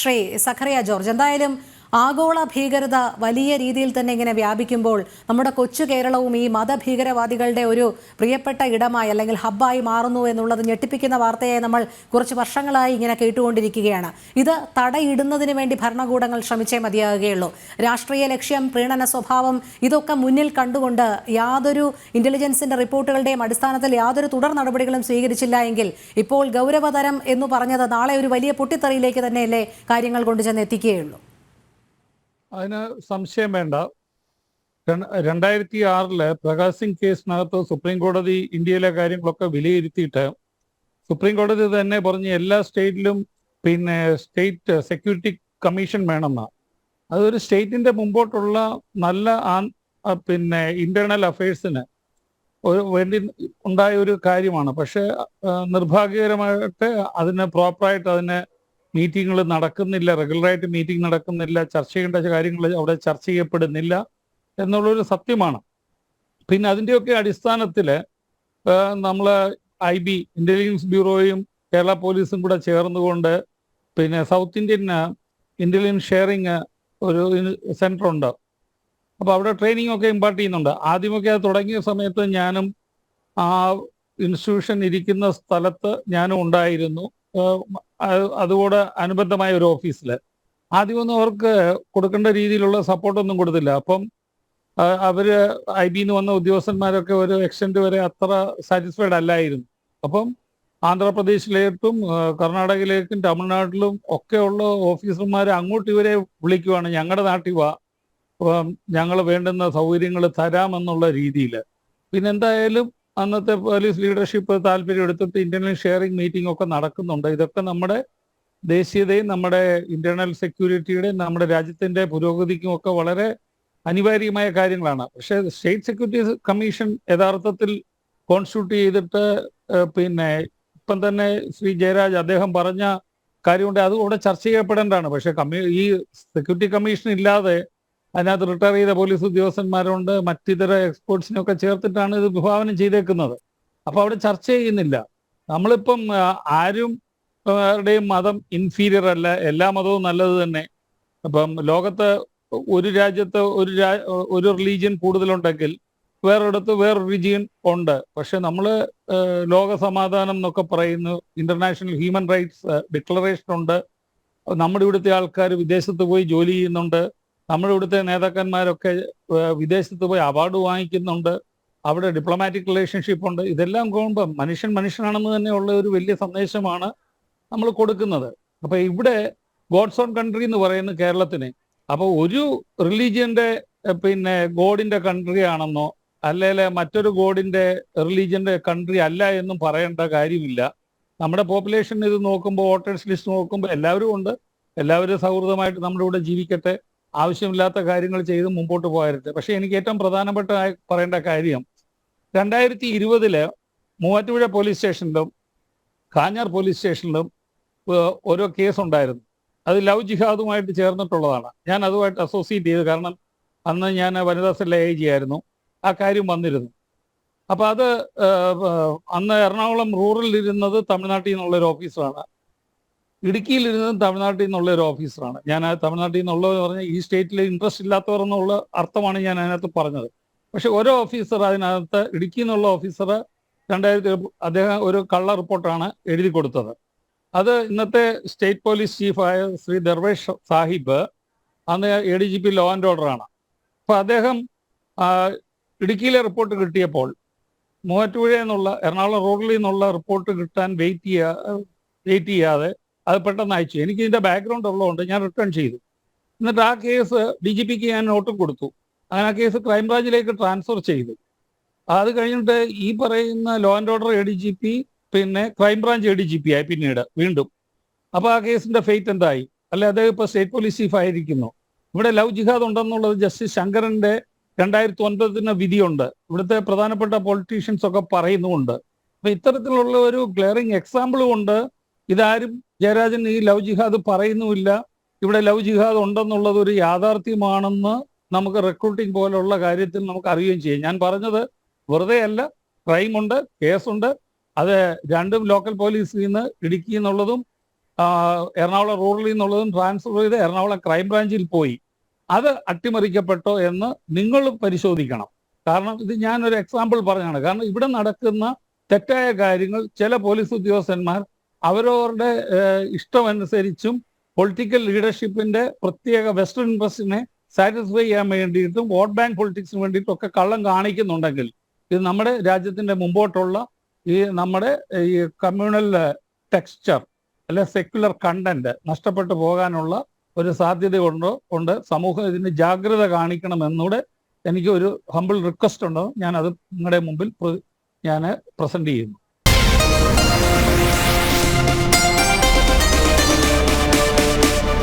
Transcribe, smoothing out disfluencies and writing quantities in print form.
Shri Zacharia George, എന്തായാലും ആഗോള ഭീകരത വലിയ രീതിയിൽ തന്നെ ഇങ്ങനെ വ്യാപിക്കുമ്പോൾ നമ്മുടെ കൊച്ചു കേരളവും ഈ മതഭീകരവാദികളുടെ ഒരു പ്രിയപ്പെട്ട ഇടമായി അല്ലെങ്കിൽ ഹബ്ബായി മാറുന്നു എന്നുള്ളത് ഞെട്ടിപ്പിക്കുന്ന വാർത്തയെ നമ്മൾ കുറച്ച് വർഷങ്ങളായി ഇങ്ങനെ കേട്ടുകൊണ്ടിരിക്കുകയാണ്. ഇത് തടയിടുന്നതിന് വേണ്ടി ഭരണകൂടങ്ങൾ ശ്രമിച്ചേ മതിയാകുകയുള്ളൂ. രാഷ്ട്രീയ ലക്ഷ്യം, പ്രീണന സ്വഭാവം ഇതൊക്കെ മുന്നിൽ കണ്ടുകൊണ്ട് യാതൊരു ഇന്റലിജൻസിന്റെ റിപ്പോർട്ടുകളുടെയും അടിസ്ഥാനത്തിൽ യാതൊരു തുടർ നടപടികളും സ്വീകരിച്ചില്ല എങ്കിൽ ഇപ്പോൾ ഗൗരവതരം എന്ന് പറഞ്ഞത് നാളെ ഒരു വലിയ പൊട്ടിത്തെറിയിലേക്ക് തന്നെയല്ലേ കാര്യങ്ങൾ കൊണ്ടുചെന്ന് എത്തിക്കുകയുള്ളൂ. അതിന് സംശയം വേണ്ട. 2006 പ്രകാശ് സിംഗ് കേസിനകത്ത് സുപ്രീം കോടതി ഇന്ത്യയിലെ കാര്യങ്ങളൊക്കെ വിലയിരുത്തിയിട്ട് സുപ്രീം കോടതി തന്നെ പറഞ്ഞ് എല്ലാ സ്റ്റേറ്റിലും സ്റ്റേറ്റ് സെക്യൂരിറ്റി കമ്മീഷൻ വേണമെന്ന. അതൊരു സ്റ്റേറ്റിന്റെ മുമ്പോട്ടുള്ള നല്ല ഇന്റേണൽ അഫയേഴ്സിന് വേണ്ടി ഉണ്ടായ ഒരു കാര്യമാണ്. പക്ഷെ നിർഭാഗ്യകരമായിട്ട് അതിന് പ്രോപ്പറായിട്ട് അതിന് മീറ്റിങ്ങുകൾ നടക്കുന്നില്ല, റെഗുലറായിട്ട് മീറ്റിംഗ് നടക്കുന്നില്ല, ചർച്ച ചെയ്യേണ്ട കാര്യങ്ങൾ അവിടെ ചർച്ച ചെയ്യപ്പെടുന്നില്ല എന്നുള്ളൊരു സത്യമാണ്. പിന്നെ അതിൻ്റെയൊക്കെ അടിസ്ഥാനത്തിൽ നമ്മൾ IB ഇന്റലിജൻസ് ബ്യൂറോയും കേരള പോലീസും കൂടെ ചേർന്നുകൊണ്ട് സൗത്ത് ഇന്ത്യൻ ഇന്റലിജൻസ് ഷെയറിങ് ഒരു സെൻറ്റർ ഉണ്ട്. അപ്പോൾ അവിടെ ട്രെയിനിങ് ഒക്കെ ഇമ്പാർട്ട് ചെയ്യുന്നുണ്ട്. ആദ്യമൊക്കെ അത് തുടങ്ങിയ സമയത്ത് ഞാനും ആ ഇൻസ്റ്റിറ്റ്യൂഷൻ ഇരിക്കുന്ന സ്ഥലത്ത് ഞാനും ഉണ്ടായിരുന്നു. അതുകൂടെ അനുബന്ധമായ ഒരു ഓഫീസിൽ ആദ്യമൊന്നും അവർക്ക് കൊടുക്കേണ്ട രീതിയിലുള്ള സപ്പോർട്ടൊന്നും കൊടുത്തില്ല. അപ്പം അവർ IB വന്ന ഉദ്യോഗസ്ഥന്മാരൊക്കെ ഒരു എക്സ്റ്റെൻറ്റ് വരെ അത്ര സാറ്റിസ്ഫൈഡ് അല്ലായിരുന്നു. അപ്പം ആന്ധ്രാപ്രദേശിലേക്കും കർണാടകയിലേക്കും തമിഴ്നാട്ടിലും ഒക്കെയുള്ള ഓഫീസർമാർ അങ്ങോട്ട് ഇവരെ വിളിക്കുവാണ്, ഞങ്ങളുടെ നാട്ടിൽ വാ, ഞങ്ങൾ വേണ്ടുന്ന സൗകര്യങ്ങൾ തരാമെന്നുള്ള രീതിയിൽ. എന്തായാലും അന്നത്തെ പോലീസ് ലീഡർഷിപ്പ് താല്പര്യം എടുത്തിട്ട് ഇന്റർണൽ ഷെയറിംഗ് മീറ്റിംഗ് ഒക്കെ നടക്കുന്നുണ്ട്. ഇതൊക്കെ നമ്മുടെ ദേശീയതയും നമ്മുടെ ഇന്റേണൽ സെക്യൂരിറ്റിയുടെയും നമ്മുടെ രാജ്യത്തിന്റെ പുരോഗതിക്കും ഒക്കെ വളരെ അനിവാര്യമായ കാര്യങ്ങളാണ്. പക്ഷേ സ്റ്റേറ്റ് സെക്യൂരിറ്റി കമ്മീഷൻ യഥാർത്ഥത്തിൽ കോൺസ്റ്റിറ്റ്യൂട്ട് ചെയ്തിട്ട് ഇപ്പം തന്നെ ശ്രീ ജയരാജ് അദ്ദേഹം പറഞ്ഞ കാര്യമുണ്ട്, അത് ഇവിടെ ചർച്ച ചെയ്യപ്പെടേണ്ടതാണ്. പക്ഷേ ഈ സെക്യൂരിറ്റി കമ്മീഷൻ ഇല്ലാതെ അതിനകത്ത് റിട്ടയർ ചെയ്ത പോലീസ് ഉദ്യോഗസ്ഥന്മാരുണ്ട്, മറ്റിതര എക്സ്പേർട്സിനൊക്കെ ചേർത്തിട്ടാണ് ഇത് വിഭാവനം ചെയ്തേക്കുന്നത്. അപ്പോൾ അവിടെ ചർച്ച ചെയ്യുന്നില്ല. നമ്മളിപ്പം ആരുടെയും മതം ഇൻഫീരിയർ അല്ല, എല്ലാ മതവും നല്ലത് തന്നെ. അപ്പം ലോകത്ത് ഒരു രാജ്യത്ത് ഒരു റിലീജിയൻ കൂടുതലുണ്ടെങ്കിൽ വേറൊരിടത്ത് വേറൊരു റിലീജിയൻ ഉണ്ട്. പക്ഷെ നമ്മൾ ലോക സമാധാനം എന്നൊക്കെ പറയുന്നു, ഇന്റർനാഷണൽ ഹ്യൂമൻ റൈറ്റ്സ് ഡിക്ലറേഷൻ ഉണ്ട്, നമ്മുടെ ഇവിടുത്തെ ആൾക്കാർ വിദേശത്ത് പോയി ജോലി ചെയ്യുന്നുണ്ട്, നമ്മുടെ ഇവിടുത്തെ നേതാക്കന്മാരൊക്കെ വിദേശത്ത് പോയി അവാർഡ് വാങ്ങിക്കുന്നുണ്ട്, അവിടെ ഡിപ്ലോമാറ്റിക് റിലേഷൻഷിപ്പ് ഉണ്ട്. ഇതെല്ലാം പോകുമ്പോൾ മനുഷ്യൻ മനുഷ്യനാണെന്ന് തന്നെയുള്ള ഒരു വലിയ സന്ദേശമാണ് നമ്മൾ കൊടുക്കുന്നത്. അപ്പോൾ ഇവിടെ ഗോഡ്സ് ഓൺ കൺട്രി എന്ന് പറയുന്ന കേരളത്തിന് അപ്പോൾ ഒരു റിലീജിയന്റെ ഗോഡിന്റെ കൺട്രി ആണെന്നോ അല്ലെങ്കിൽ മറ്റൊരു ഗോഡിന്റെ റിലീജിയന്റെ കൺട്രി അല്ല എന്നും പറയേണ്ട കാര്യമില്ല. നമ്മുടെ പോപ്പുലേഷൻ ഇത് നോക്കുമ്പോൾ, വോട്ടേഴ്സ് ലിസ്റ്റ് നോക്കുമ്പോൾ എല്ലാവരും ഉണ്ട്. എല്ലാവരും സൗഹൃദമായിട്ട് നമ്മുടെ ഇവിടെ ജീവിക്കട്ടെ, ആവശ്യമില്ലാത്ത കാര്യങ്ങൾ ചെയ്ത് മുമ്പോട്ട് പോകരുത്. പക്ഷെ എനിക്ക് ഏറ്റവും പ്രധാനപ്പെട്ട പറയേണ്ട കാര്യം, 2020 മൂവാറ്റുപുഴ പോലീസ് സ്റ്റേഷനിലും കാഞ്ഞാർ പോലീസ് സ്റ്റേഷനിലും ഓരോ കേസ് ഉണ്ടായിരുന്നു. അത് ലവ് ജിഹാദുമായിട്ട് ചേർന്നിട്ടുള്ളതാണ്. ഞാൻ അതുമായിട്ട് അസോസിയേറ്റ് ചെയ്തു. കാരണം അന്ന് ഞാൻ വനിതാ സെൽ AIG ആയിരുന്നു. ആ കാര്യം വന്നിരുന്നു. അപ്പോൾ അത് അന്ന് എറണാകുളം റൂറലിലിരുന്നത് തമിഴ്നാട്ടിൽ നിന്നുള്ളൊരു ഓഫീസറാണ്, ഇടുക്കിയിലിരുന്നതും തമിഴ്നാട്ടിൽ നിന്നുള്ള ഒരു ഓഫീസറാണ്. ഞാൻ തമിഴ്നാട്ടിൽ നിന്നുള്ളതെന്ന് പറഞ്ഞാൽ ഈ സ്റ്റേറ്റിൽ ഇൻട്രസ്റ്റ് ഇല്ലാത്തവർ എന്നുള്ള അർത്ഥമാണ് ഞാൻ അതിനകത്ത് പറഞ്ഞത്. പക്ഷെ ഓരോ ഓഫീസർ അതിനകത്ത്, ഇടുക്കിയിൽ നിന്നുള്ള ഓഫീസർ അദ്ദേഹം ഒരു കള്ള റിപ്പോർട്ടാണ് എഴുതി കൊടുത്തത്. അത് ഇന്നത്തെ സ്റ്റേറ്റ് പോലീസ് ചീഫായ ശ്രീ ദർവേഷ് സാഹിബ്, അന്ന് ADGP ലോ ആൻഡ് ഓർഡറാണ്. അപ്പോൾ അദ്ദേഹം ഇടുക്കിയിലെ റിപ്പോർട്ട് കിട്ടിയപ്പോൾ മൂവാറ്റുപുഴയിൽ നിന്നുള്ള എറണാകുളം റോഡിൽ നിന്നുള്ള റിപ്പോർട്ട് കിട്ടാൻ വെയിറ്റ് ചെയ്യാതെ അത് പെട്ടെന്ന് അയച്ചു. എനിക്ക് ഇതിൻ്റെ ബാക്ക്ഗ്രൗണ്ട് ഉള്ളതുകൊണ്ട് ഞാൻ റിട്ടേൺ ചെയ്തു. എന്നിട്ട് ആ കേസ് DGPക്ക് ഞാൻ നോട്ടും കൊടുത്തു. അങ്ങനെ ആ കേസ് ക്രൈംബ്രാഞ്ചിലേക്ക് ട്രാൻസ്ഫർ ചെയ്തു. അത് കഴിഞ്ഞിട്ട് ഈ പറയുന്ന law and order ADGP crime branch ADGP ആയി പിന്നീട് വീണ്ടും. അപ്പോൾ ആ കേസിന്റെ ഫെയ്റ്റ് എന്തായി? അല്ലെ, അദ്ദേഹം ഇപ്പോൾ സ്റ്റേറ്റ് പോലീസ് ചീഫ് ആയിരിക്കുന്നു. ഇവിടെ ലവ് ജിഹാദ് ഉണ്ടെന്നുള്ളത് ജസ്റ്റിസ് ശങ്കരന്റെ 2009 വിധിയുണ്ട്. ഇവിടുത്തെ പ്രധാനപ്പെട്ട പൊളിറ്റീഷ്യൻസ് ഒക്കെ പറയുന്നുമുണ്ട്. അപ്പൊ ഇത്തരത്തിലുള്ള ഒരു ഗ്ലെയറിങ് എക്സാമ്പിൾ കൊണ്ട് ഇതാരും ജയരാജൻ ഈ ലവ് ജിഹാദ് പറയുന്നുമില്ല, ഇവിടെ ലവ് ജിഹാദ് ഉണ്ടെന്നുള്ളത് ഒരു യാഥാർത്ഥ്യമാണെന്ന് നമുക്ക് റിക്രൂട്ടിംഗ് പോലുള്ള കാര്യത്തിൽ നമുക്ക് അറിയുകയും ചെയ്യും. ഞാൻ പറഞ്ഞത് വെറുതെ അല്ല, ക്രൈമുണ്ട്, കേസുണ്ട്. അത് രണ്ടും ലോക്കൽ പോലീസിൽ നിന്ന് ഇടുക്കി എന്നുള്ളതും എറണാകുളം റൂറലിൽ നിന്നുള്ളതും ട്രാൻസ്ഫർ ചെയ്ത് എറണാകുളം ക്രൈംബ്രാഞ്ചിൽ പോയി. അത് അട്ടിമറിക്കപ്പെട്ടോ എന്ന് നിങ്ങൾ പരിശോധിക്കണം. കാരണം ഇത് ഞാനൊരു എക്സാമ്പിൾ പറഞ്ഞാണ്. കാരണം ഇവിടെ നടക്കുന്ന തെറ്റായ കാര്യങ്ങൾ ചില പോലീസ് ഉദ്യോഗസ്ഥന്മാർ അവരവരുടെ ഇഷ്ടമനുസരിച്ചും പൊളിറ്റിക്കൽ ലീഡർഷിപ്പിന്റെ പ്രത്യേക വെസ്റ്റേൺ ഇൻട്രസ്റ്റിനെ സാറ്റിസ്ഫൈ ചെയ്യാൻ വേണ്ടിയിട്ടും വോട്ട് ബാങ്ക് പൊളിറ്റിക്സിന് വേണ്ടിയിട്ടും ഒക്കെ കള്ളം കാണിക്കുന്നുണ്ടെങ്കിൽ ഇത് നമ്മുടെ രാജ്യത്തിന്റെ മുമ്പോട്ടുള്ള ഈ നമ്മുടെ ഈ കമ്മ്യൂണൽ ടെക്സ്ചർ അല്ലെ സെക്യുലർ കണ്ടന്റ് നഷ്ടപ്പെട്ടു പോകാനുള്ള ഒരു സാധ്യത ഉണ്ട്. സമൂഹം ഇതിന് ജാഗ്രത കാണിക്കണമെന്നൂടെ എനിക്ക് ഒരു ഹംബിൾ റിക്വസ്റ്റ് ഉണ്ട്. ഞാൻ അത് നിങ്ങളുടെ മുമ്പിൽ ഞാൻ പ്രസന്റ് ചെയ്യുന്നു.